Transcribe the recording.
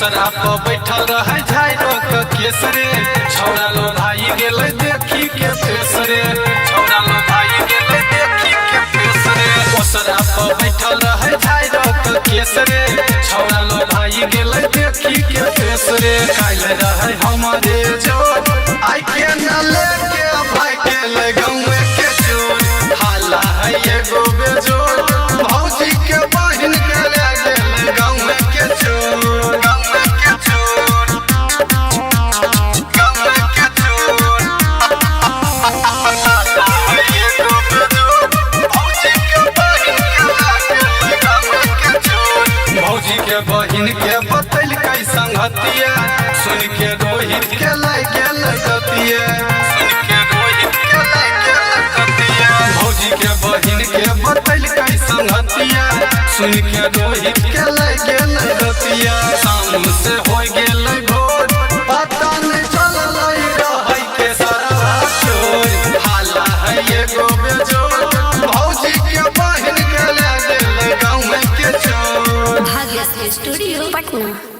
ओसरा पर बैठल रहे झाइरो के केसरे छौड़ा लो भाई गेले देखी के फेसरे छौड़ा लो भाई गेले देखी के फेसरे ओसरा पर बैठल रहे झाइरो के केसरे छौड़ा लो भाई गेले देखी के फेसरे काइल रहे हमारे जोर आई के न लेके भाई के ले गाँव के चोर हाला है एगो बेजोर भौजी के बहिन के ले गेले गाँव के चोर गाँव के चोर गाँव के चोर हाला है एगो बेजोर भौजी के बहिन के ले गेले गाँव के चोर भौजी के बहिन के बतैल कई संगतिया सुन के रोहित के लाई गेल गतिया सुन के रोहित के लाई गेल गतिया भौजी के बहिन के बतैल कई संगतिया सुन के रोहित के लाई गेल गतिया शाम से हो गेल भोर पता नहीं चलल रहै के सारा चोर हाला है एगो बेजोर भौजी के बहिन के ले गेल गाँव के चोर। भाग्यश्री स्टूडियो पटना।